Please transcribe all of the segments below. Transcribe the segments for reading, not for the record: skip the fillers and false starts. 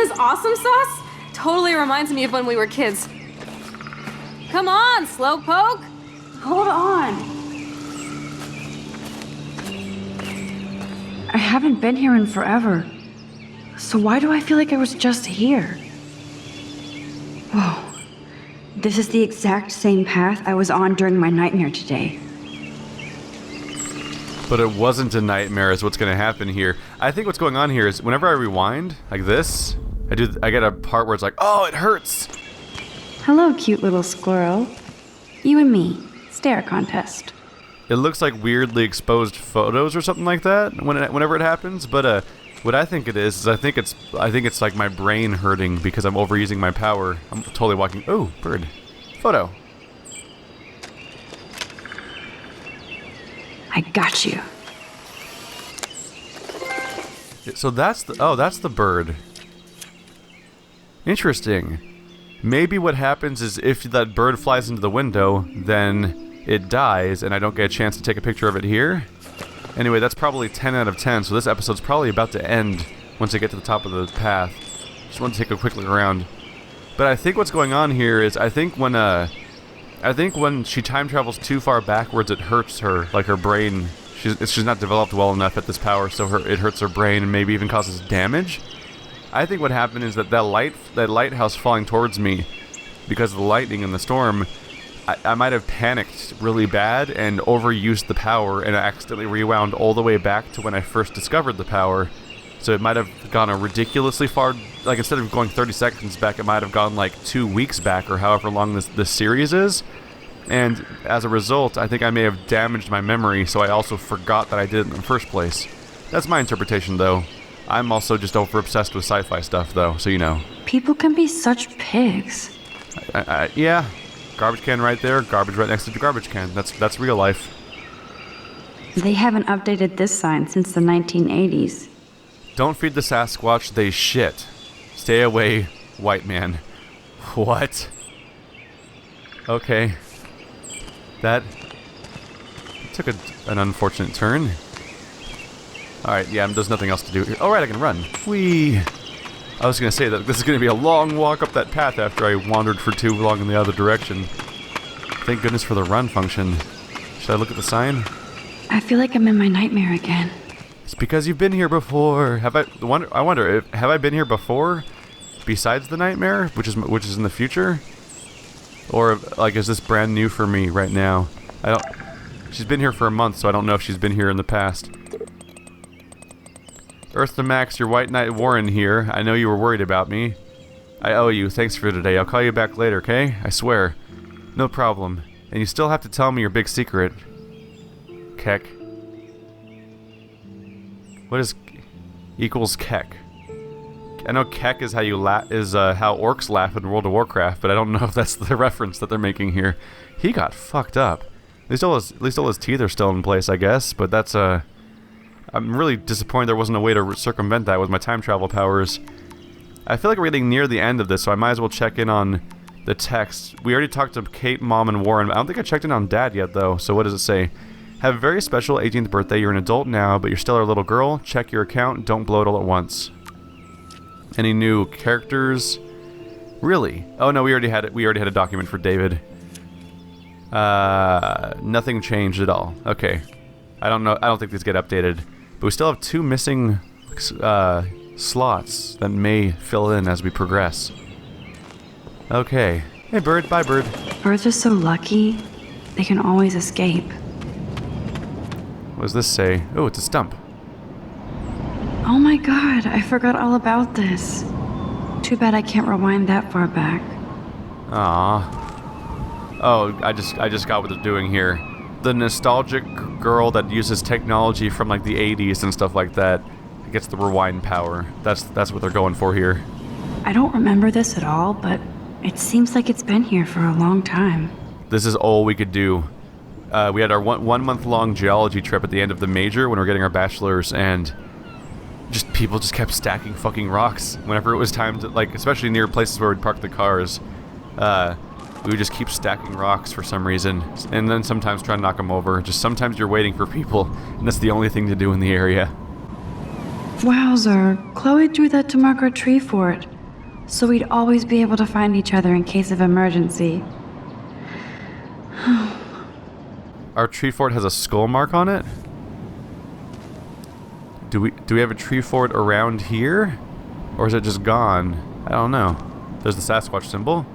this awesome sauce? Totally reminds me of when we were kids. Come on, Slowpoke! Hold on. I haven't been here in forever. So why do I feel like I was just here? Whoa. This is the exact same path I was on during my nightmare today. But it wasn't a nightmare is what's going to happen here. I think what's going on here is whenever I rewind, like this, I get a part where it's like, oh, it hurts! Hello, cute little squirrel. You and me. Stare contest. It looks like weirdly exposed photos or something like that whenever it happens, but what I think it is I think it's like my brain hurting because I'm overusing my power. I'm totally walking. Oh, bird. Photo. I got you. So that's the bird. Interesting. Maybe what happens is if that bird flies into the window, then it dies and I don't get a chance to take a picture of it here. Anyway, that's probably 10 out of 10, so this episode's probably about to end once I get to the top of the path. Just want to take a quick look around. But I think what's going on here is I think when she time travels too far backwards, it hurts her, like her brain. She's not developed well enough at this power, so it hurts her brain and maybe even causes damage. I think what happened is that lighthouse falling towards me, because of the lightning and the storm, I might have panicked really bad and overused the power, and I accidentally rewound all the way back to when I first discovered the power. So it might have gone a ridiculously far, like instead of going 30 seconds back, it might have gone like 2 weeks back or however long this series is. And as a result, I think I may have damaged my memory, so I also forgot that I did it in the first place. That's my interpretation, though. I'm also just over-obsessed with sci-fi stuff, though, so you know. People can be such pigs. Yeah. Garbage can right there, garbage right next to the garbage can. That's real life. They haven't updated this sign since the 1980s. Don't feed the Sasquatch, they shit. Stay away, white man. What? Okay. That took an unfortunate turn. Alright, yeah, there's nothing else to do here. Alright, I can run. Whee! I was going to say that this is going to be a long walk up that path after I wandered for too long in the other direction. Thank goodness for the run function. Should I look at the sign? I feel like I'm in my nightmare again. It's because you've been here before. I wonder, have I been here before? Besides the nightmare, which is in the future? Or, like, is this brand new for me right now? She's been here for a month, so I don't know if she's been here in the past. Earth to Max, your White Knight Warren here. I know you were worried about me. I owe you. Thanks for today. I'll call you back later, okay? I swear. No problem. And you still have to tell me your big secret. Keck. What is equals Keck? I know Keck is how how orcs laugh in World of Warcraft, but I don't know if that's the reference that they're making here. He got fucked up. At least all his teeth are still in place, I guess. But that's I'm really disappointed there wasn't a way to circumvent that with my time travel powers. I feel like we're getting near the end of this, so I might as well check in on the text. We already talked to Kate, Mom, and Warren. I don't think I checked in on Dad yet, though. So what does it say? Have a very special 18th birthday. You're an adult now, but you're still our little girl. Check your account. Don't blow it all at once. Any new characters? Really? Oh no, we already had a document for David. Nothing changed at all. Okay. I don't think these get updated. But we still have 2 missing slots that may fill in as we progress. Okay. Hey bird, bye bird. Birds are so lucky. They can always escape. What does this say? Oh, it's a stump. Oh my god, I forgot all about this. Too bad I can't rewind that far back. Ah. Oh, I just got what they're doing here. The nostalgic girl that uses technology from like the 80s and stuff like that gets the rewind power. That's what they're going for here. I don't remember this at all, but it seems like it's been here for a long time. This is all we could do. We had our one month long geology trip at the end of the major when we were getting our bachelor's, and people just kept stacking fucking rocks whenever it was time to, like, especially near places where we'd park the cars. We would just keep stacking rocks for some reason, and then sometimes try to knock them over. Just sometimes you're waiting for people, and that's the only thing to do in the area. Wowzer, Chloe drew that to mark our tree fort. so we'd always be able to find each other in case of emergency. Our tree fort has a skull mark on it? Do we have a tree fort around here? Or is it just gone? I don't know. There's the Sasquatch symbol.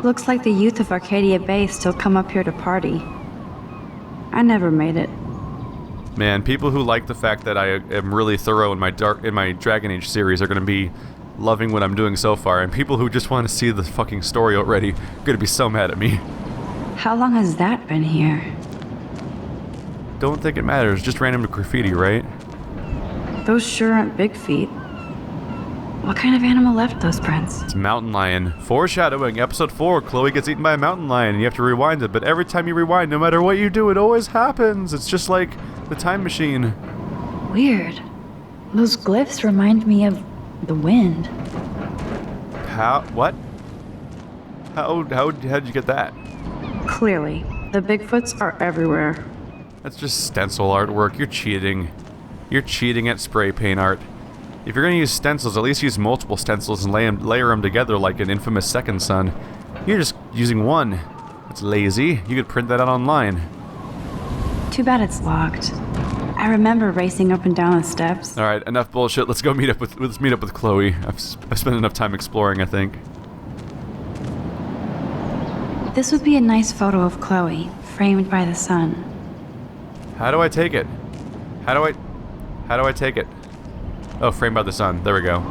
Looks like the youth of Arcadia Bay still come up here to party. I never made it. Man, people who like the fact that I am really thorough in my Dragon Age series are going to be loving what I'm doing so far, and people who just want to see the fucking story already are going to be so mad at me. How long has that been here? Don't think it matters, just random graffiti, right? Those sure aren't big feet. What kind of animal left those prints? It's a mountain lion. Foreshadowing, episode 4, Chloe gets eaten by a mountain lion, and you have to rewind it, but every time you rewind, no matter what you do, it always happens. It's just like the time machine. Weird. Those glyphs remind me of the wind. What? How'd you get that? Clearly, the Bigfoots are everywhere. That's just stencil artwork. You're cheating. You're cheating at spray paint art. If you're gonna use stencils, at least use multiple stencils and layer them together like an infamous Second Son. You're just using one. It's lazy. You could print that out online. Too bad it's locked. I remember racing up and down the steps. All right, enough bullshit. Let's meet up with Chloe. I've spent enough time exploring, I think. This would be a nice photo of Chloe, framed by the sun. How do I take it? How do I take it? Oh, framed by the sun. There we go.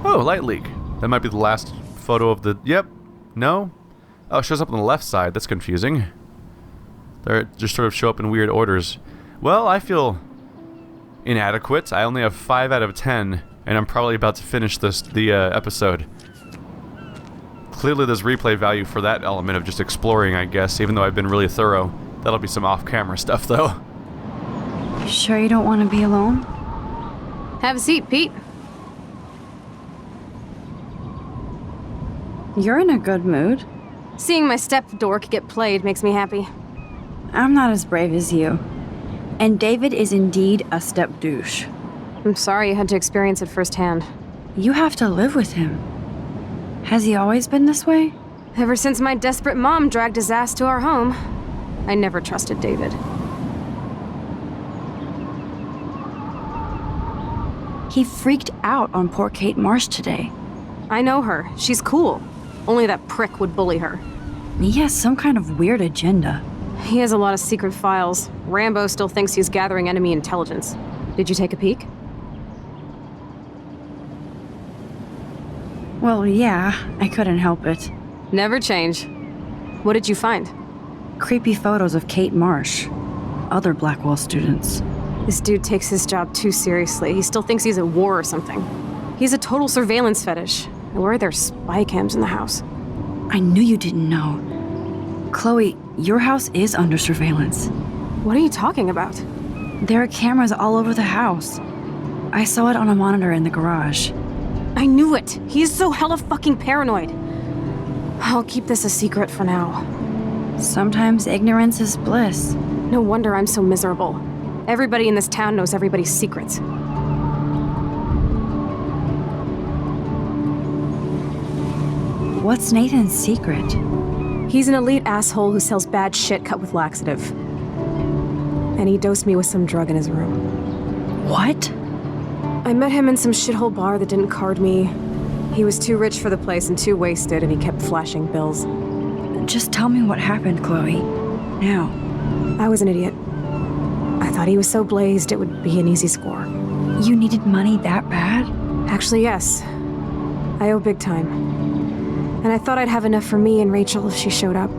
Oh, light leak. That might be the last photo of the... Yep. No? Oh, it shows up on the left side. That's confusing. They just sort of show up in weird orders. Well, I feel inadequate. I only have 5 out of 10, and I'm probably about to finish the episode. Clearly there's replay value for that element of just exploring, I guess, even though I've been really thorough. That'll be some off-camera stuff, though. You sure you don't want to be alone? Have a seat, Pete. You're in a good mood. Seeing my step dork get played makes me happy. I'm not as brave as you. And David is indeed a step douche. I'm sorry you had to experience it firsthand. You have to live with him. Has he always been this way? Ever since my desperate mom dragged his ass to our home, I never trusted David. He freaked out on poor Kate Marsh today. I know her. She's cool. Only that prick would bully her. He has some kind of weird agenda. He has a lot of secret files. Rambo still thinks he's gathering enemy intelligence. Did you take a peek? Well, yeah, I couldn't help it. Never change. What did you find? Creepy photos of Kate Marsh. Other Blackwell students. This dude takes his job too seriously. He still thinks he's at war or something. He's a total surveillance fetish. And where are there spy cams in the house? I knew you didn't know. Chloe, your house is under surveillance. What are you talking about? There are cameras all over the house. I saw it on a monitor in the garage. I knew it! He's so hella fucking paranoid. I'll keep this a secret for now. Sometimes ignorance is bliss. No wonder I'm so miserable. Everybody in this town knows everybody's secrets. What's Nathan's secret? He's an elite asshole who sells bad shit cut with laxative. And he dosed me with some drug in his room. What? I met him in some shithole bar that didn't card me. He was too rich for the place and too wasted, and he kept flashing bills. Just tell me what happened, Chloe. Now. I was an idiot. I thought he was so blazed it would be an easy score. You needed money that bad? Actually, yes. I owe big time. And I thought I'd have enough for me and Rachel if she showed up.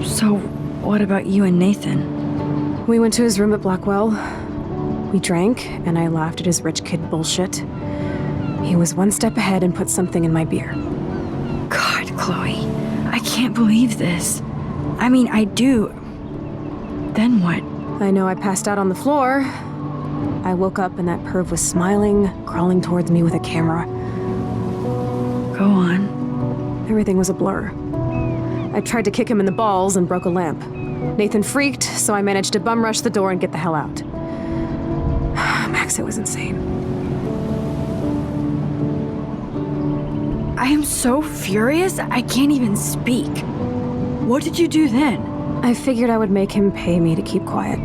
So, what about you and Nathan? We went to his room at Blackwell. We drank, and I laughed at his rich kid bullshit. He was one step ahead and put something in my beer. God, Chloe, I can't believe this. I mean, I do. Then what? I know I passed out on the floor. I woke up and that perv was smiling, crawling towards me with a camera. Go on. Everything was a blur. I tried to kick him in the balls and broke a lamp. Nathan freaked, so I managed to bum rush the door and get the hell out. Max, it was insane. I am so furious, I can't even speak. What did you do then? I figured I would make him pay me to keep quiet.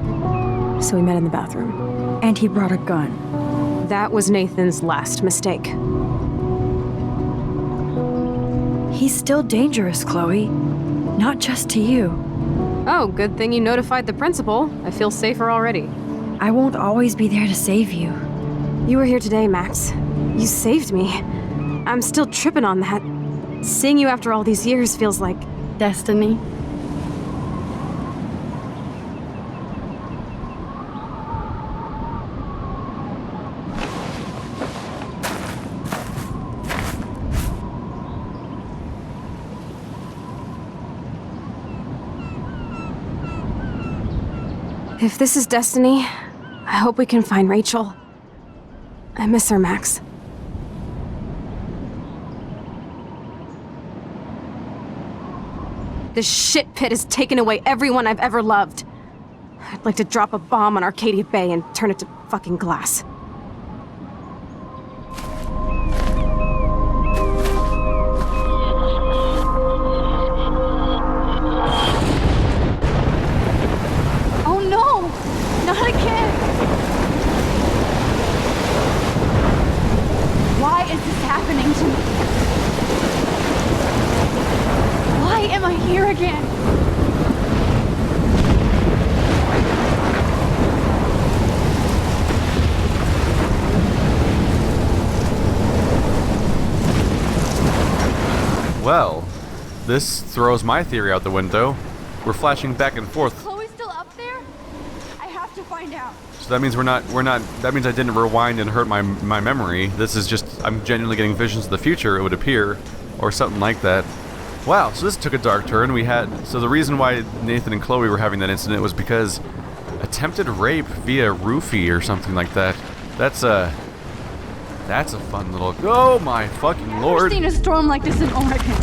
So we met in the bathroom. And he brought a gun. That was Nathan's last mistake. He's still dangerous, Chloe. Not just to you. Oh, good thing you notified the principal. I feel safer already. I won't always be there to save you. You were here today, Max. You saved me. I'm still tripping on that. Seeing you after all these years feels like Destiny. If this is destiny, I hope we can find Rachel. I miss her, Max. This shit pit has taken away everyone I've ever loved. I'd like to drop a bomb on Arcadia Bay and turn it to fucking glass. Oh no! Not again! Why is this happening to me? Why am I here again? Well, this throws my theory out the window. We're flashing back and forth. Chloe's still up there? I have to find out. So that means that means I didn't rewind and hurt my memory. This is just, I'm genuinely getting visions of the future, it would appear, or something like that. Wow, so this took a dark turn. So the reason why Nathan and Chloe were having that incident was because attempted rape via roofie or something like that. That's a fun little, oh my fucking lord. I've never seen a storm like this in Oregon.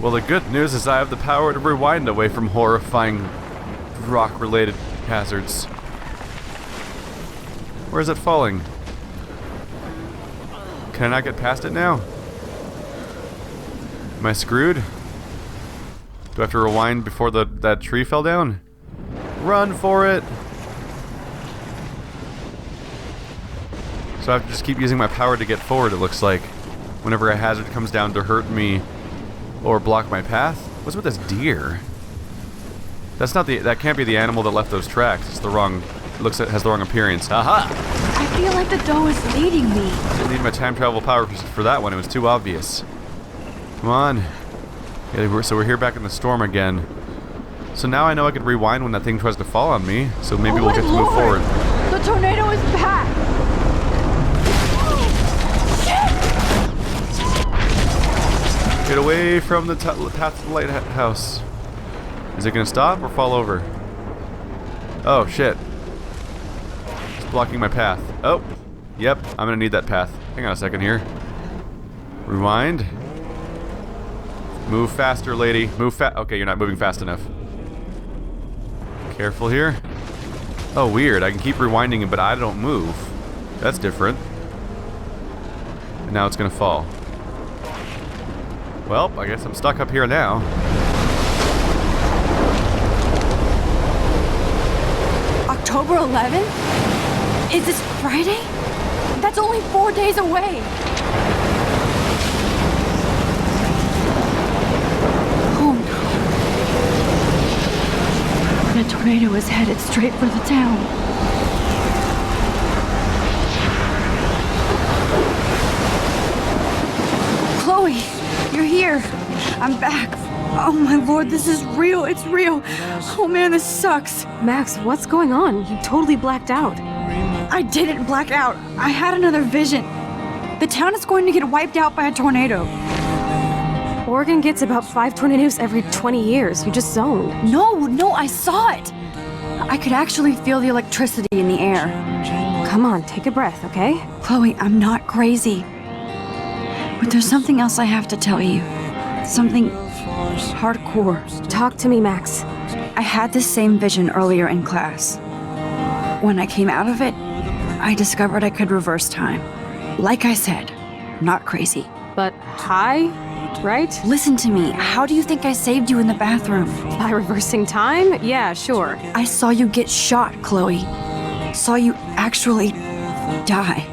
Well, the good news is I have the power to rewind away from horrifying rock-related hazards. Where is it falling? Can I not get past it now? Am I screwed? Do I have to rewind before that tree fell down? Run for it! So I have to just keep using my power to get forward, it looks like. Whenever a hazard comes down to hurt me or block my path. What's with this deer? That can't be the animal that left those tracks. It's the wrong, has the wrong appearance. Aha! I feel like the doe is leading me. Didn't need my time travel power for that one, it was too obvious. Come on. Yeah, so we're here back in the storm again. So now I know I could rewind when that thing tries to fall on me, so maybe we'll get to move forward. The tornado is back! Get away from the path to the lighthouse. Is it gonna stop or fall over? Oh shit. It's blocking my path. Oh, yep, I'm gonna need that path. Hang on a second here. Rewind. Move faster, lady. Move okay, you're not moving fast enough. Careful here. Oh, weird. I can keep rewinding, but I don't move. That's different. And now it's gonna fall. Well, I guess I'm stuck up here now. October 11th? Is this Friday? That's only 4 days away. Oh no. The tornado is headed straight for the town. Chloe, you're here. I'm back. Oh my lord, this is real. It's real. Oh man, this sucks. Max, what's going on? You totally blacked out. I didn't black out. I had another vision. The town is going to get wiped out by a tornado. Oregon gets about 5 tornadoes every 20 years. You just zoned. No, I saw it. I could actually feel the electricity in the air. Come on, take a breath, okay? Chloe, I'm not crazy. But there's something else I have to tell you. Something hardcore. Talk to me, Max. I had this same vision earlier in class. When I came out of it, I discovered I could reverse time. Like I said, not crazy. But high, right? Listen to me. How do you think I saved you in the bathroom? By reversing time? Yeah, sure. I saw you get shot, Chloe. Saw you actually die.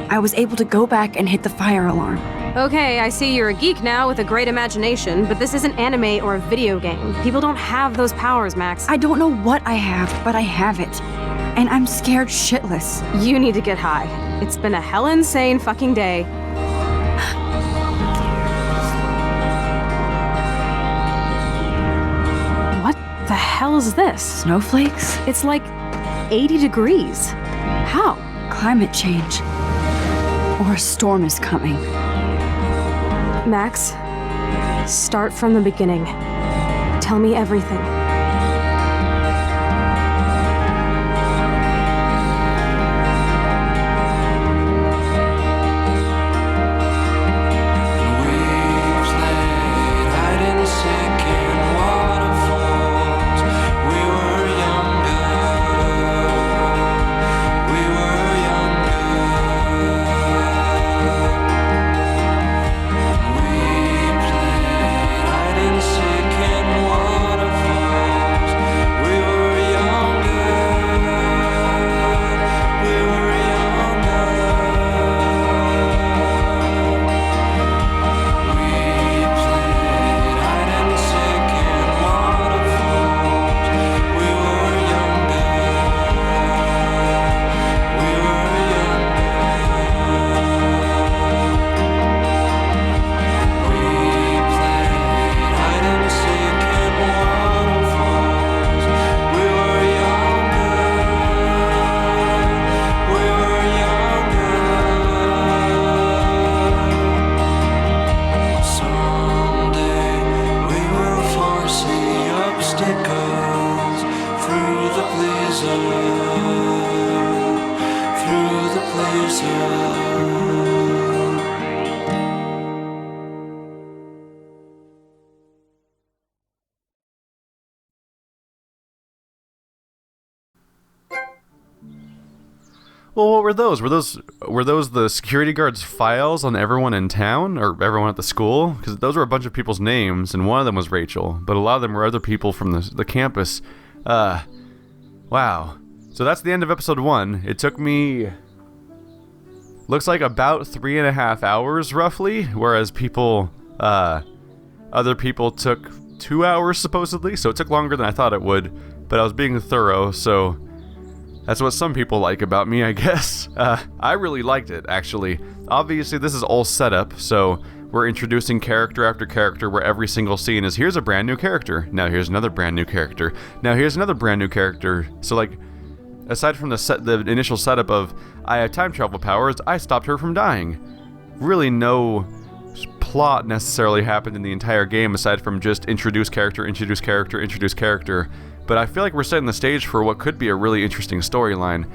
I was able to go back and hit the fire alarm. Okay, I see you're a geek now with a great imagination, but this isn't anime or a video game. People don't have those powers, Max. I don't know what I have, but I have it. And I'm scared shitless. You need to get high. It's been a hell insane fucking day. What the hell is this? Snowflakes? It's like 80 degrees. How? Climate change. Or a storm is coming. Max, start from the beginning. Tell me everything. Well, what were those? Were those the security guards' files on everyone in town or everyone at the school? Because those were a bunch of people's names, and one of them was Rachel, but a lot of them were other people from the campus. Wow. So that's the end of episode 1. It took me, looks like about 3.5 hours roughly, whereas other people took 2 hours supposedly. So it took longer than I thought it would, but I was being thorough. So that's what some people like about me, I guess. I really liked it, actually. Obviously, this is all setup, so we're introducing character after character where every single scene is, here's a brand new character, now here's another brand new character, now here's another brand new character. So, like, aside from the initial setup of, I have time travel powers, I stopped her from dying. Really no plot necessarily happened in the entire game aside from just introduce character, introduce character, introduce character. But I feel like we're setting the stage for what could be a really interesting storyline.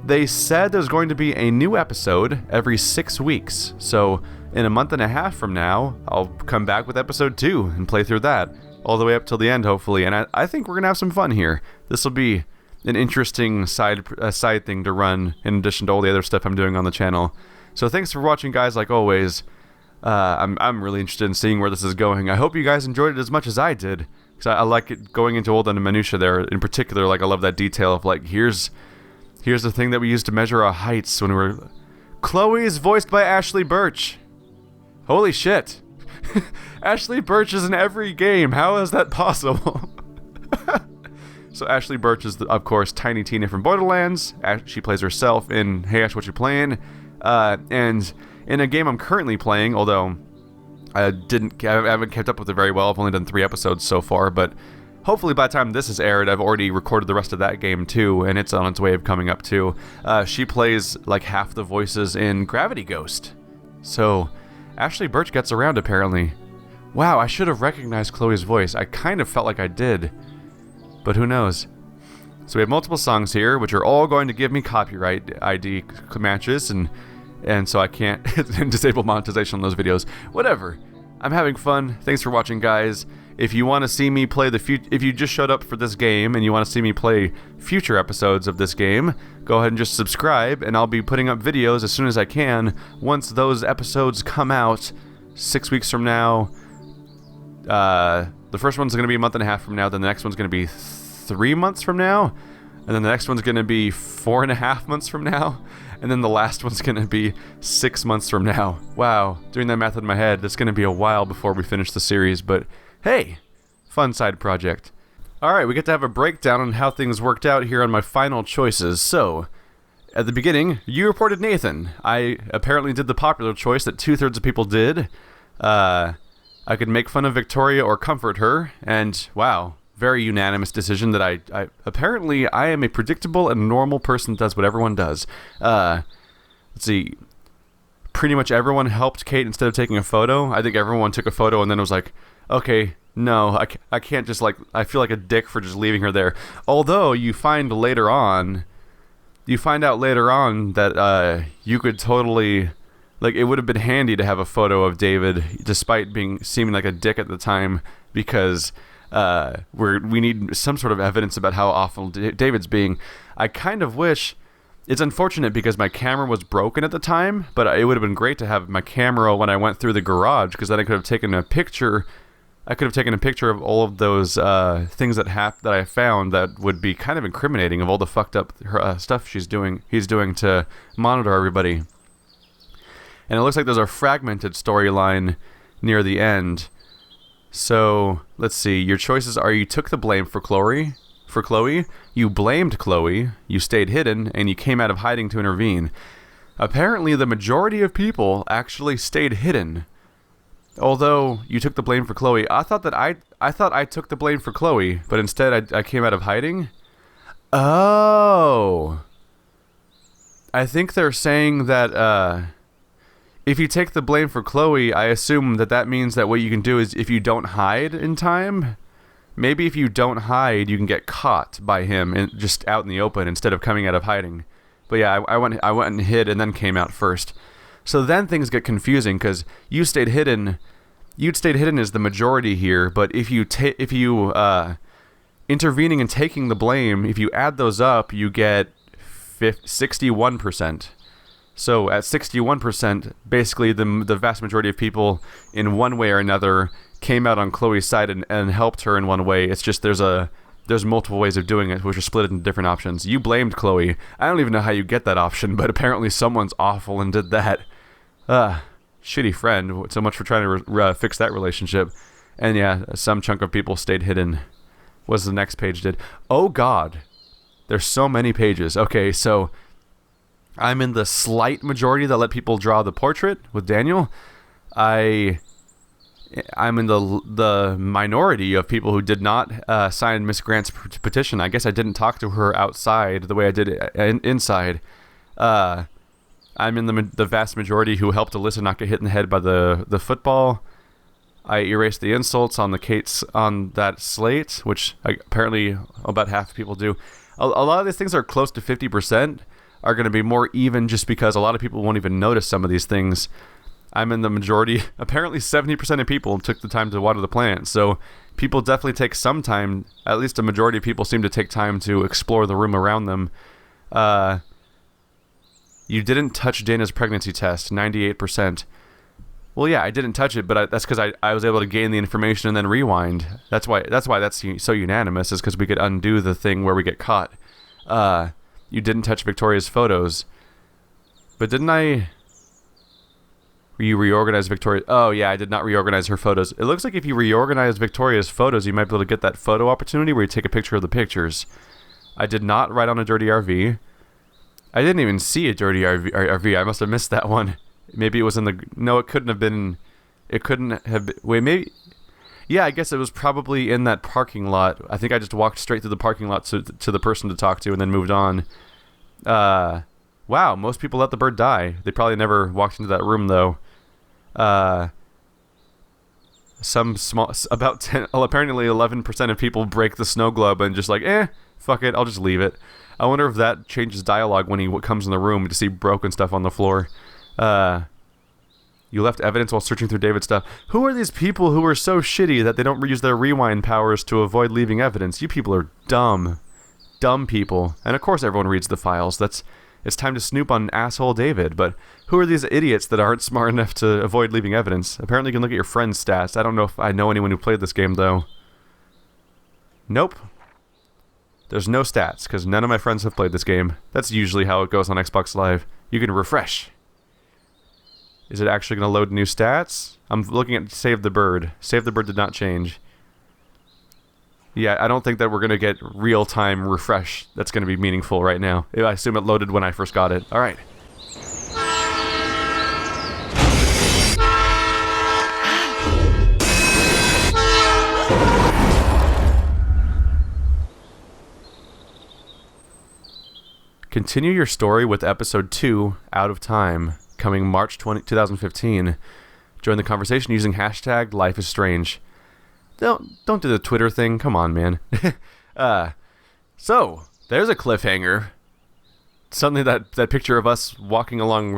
They said there's going to be a new episode every 6 weeks. So in a month and a half from now, I'll come back with episode 2 and play through that. All the way up till the end, hopefully. And I think we're going to have some fun here. This will be an interesting side thing to run in addition to all the other stuff I'm doing on the channel. So thanks for watching, guys, like always. I'm really interested in seeing where this is going. I hope you guys enjoyed it as much as I did. Because I like it going into all the minutia there. In particular, like, I love that detail of, like, here's the thing that we used to measure our heights when we were... Chloe is voiced by Ashley Birch. Holy shit. Ashley Birch is in every game. How is that possible? So Ashley Birch is, of course, Tiny Tina from Borderlands. She plays herself in Hey Ash, What You Playing? And in a game I'm currently playing, although I haven't kept up with it very well. I've only done 3 episodes so far, but hopefully by the time this is aired, I've already recorded the rest of that game too, and it's on its way of coming up too. She plays like half the voices in Gravity Ghost. So Ashley Birch gets around, apparently. Wow, I should have recognized Chloe's voice. I kind of felt like I did, but who knows. So we have multiple songs here, which are all going to give me copyright ID matches, and and so I can't disable monetization on those videos. Whatever. I'm having fun. Thanks for watching, guys. If you want to see me play if you just showed up for this game and you want to see me play future episodes of this game, go ahead and just subscribe, and I'll be putting up videos as soon as I can. Once those episodes come out 6 weeks from now, the first one's going to be a month and a half from now, then the next one's going to be 3 months from now, and then the next one's going to be 4.5 months from now, and then the last one's going to be 6 months from now. Wow, doing that math in my head, it's going to be a while before we finish the series, but hey, fun side project. Alright, we get to have a breakdown on how things worked out here on my final choices. So, at the beginning, you reported Nathan. I apparently did the popular choice that 2/3 of people did. I could make fun of Victoria or comfort her, and wow, very unanimous decision that I apparently I am a predictable and normal person that does what everyone does. Let's see, pretty much everyone helped Kate instead of taking a photo. I think everyone took a photo and then it was like, okay, no, I can't just like, I feel like a dick for just leaving her there. Although you find out later on that you could totally, like, it would have been handy to have a photo of David despite seeming like a dick at the time, because we need some sort of evidence about how awful David's being. I kind of wish, it's unfortunate because my camera was broken at the time, but it would have been great to have my camera when I went through the garage, because then I could have taken a picture. I could have taken a picture of all of those things that I found that would be kind of incriminating, of all the fucked up stuff he's doing to monitor everybody. And it looks like there's a fragmented storyline near the end. So, let's see. Your choices are: you took the blame for Chloe, you blamed Chloe, you stayed hidden, and you came out of hiding to intervene. Apparently, the majority of people actually stayed hidden. Although you took the blame for Chloe, I thought I took the blame for Chloe, but instead I came out of hiding. Oh, I think they're saying that if you take the blame for Chloe, I assume that means that what you can do is, if you don't hide in time, maybe if you don't hide, you can get caught by him just out in the open instead of coming out of hiding. But yeah, I went and hid and then came out first. So then things get confusing, because you stayed hidden. You'd stayed hidden as the majority here, but if you intervening and taking the blame, if you add those up, you get 61%. So at 61%, basically the vast majority of people in one way or another came out on Chloe's side and helped her in one way. It's just there's multiple ways of doing it, which are split into different options. You blamed Chloe. I don't even know how you get that option, but apparently someone's awful and did that. Shitty friend. So much for trying to fix that relationship. And yeah, some chunk of people stayed hidden. Was the next page did. Oh god. There's so many pages. Okay, so I'm in the slight majority that let people draw the portrait with Daniel. I'm in the minority of people who did not sign Miss Grant's petition. I guess I didn't talk to her outside the way I did inside. I'm in the vast majority who helped Alyssa not get hit in the head by the football. I erased the insults on that slate, which apparently about half the people do. A lot of these things are close to 50%, are going to be more even, just because a lot of people won't even notice some of these things. I'm in the majority. Apparently 70% of people took the time to water the plant, so people definitely take some time. At least a majority of people seem to take time to explore the room around them. You didn't touch Dana's pregnancy test, 98%. Well, yeah, I didn't touch it, but that's because I was able to gain the information and then rewind. That's why that's so unanimous, is because we could undo the thing where we get caught. You didn't touch Victoria's photos. But didn't I... You reorganized Victoria... Oh, yeah, I did not reorganize her photos. It looks like if you reorganize Victoria's photos, you might be able to get that photo opportunity where you take a picture of the pictures. I did not write on a dirty RV. I didn't even see a dirty RV. I must have missed that one. Maybe it was in the... No, it couldn't have been... It couldn't have been... Wait, maybe... Yeah, I guess it was probably in that parking lot. I think I just walked straight through the parking lot to the person to talk to and then moved on. Wow, most people let the bird die. They probably never walked into that room, though. Some small... About 10... Well, apparently 11% of people break the snow globe and just like, fuck it, I'll just leave it. I wonder if that changes dialogue when he comes in the room to see broken stuff on the floor. You left evidence while searching through David's stuff. Who are these people who are so shitty that they don't use their rewind powers to avoid leaving evidence? You people are dumb. Dumb people. And of course everyone reads the files. It's time to snoop on asshole David. But who are these idiots that aren't smart enough to avoid leaving evidence? Apparently you can look at your friend's stats. I don't know if I know anyone who played this game, though. Nope. There's no stats, because none of my friends have played this game. That's usually how it goes on Xbox Live. You can refresh. Is it actually going to load new stats? I'm looking at Save the Bird. Save the Bird did not change. Yeah, I don't think that we're going to get real-time refresh that's going to be meaningful right now. I assume it loaded when I first got it. Alright. Continue your story with episode 2, Out of Time, coming March 2015. Join the conversation using hashtag #LifeIsStrange. Don't do the Twitter thing. Come on, man. So, there's a cliffhanger. Suddenly that picture of us walking along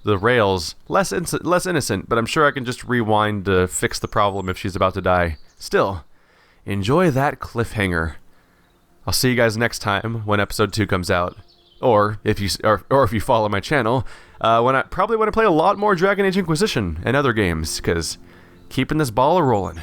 the rails, less innocent, but I'm sure I can just rewind to fix the problem if she's about to die. Still, enjoy that cliffhanger. I'll see you guys next time when episode 2 comes out, or if you follow my channel, when I probably want to play a lot more Dragon Age Inquisition and other games, because keeping this ball rolling.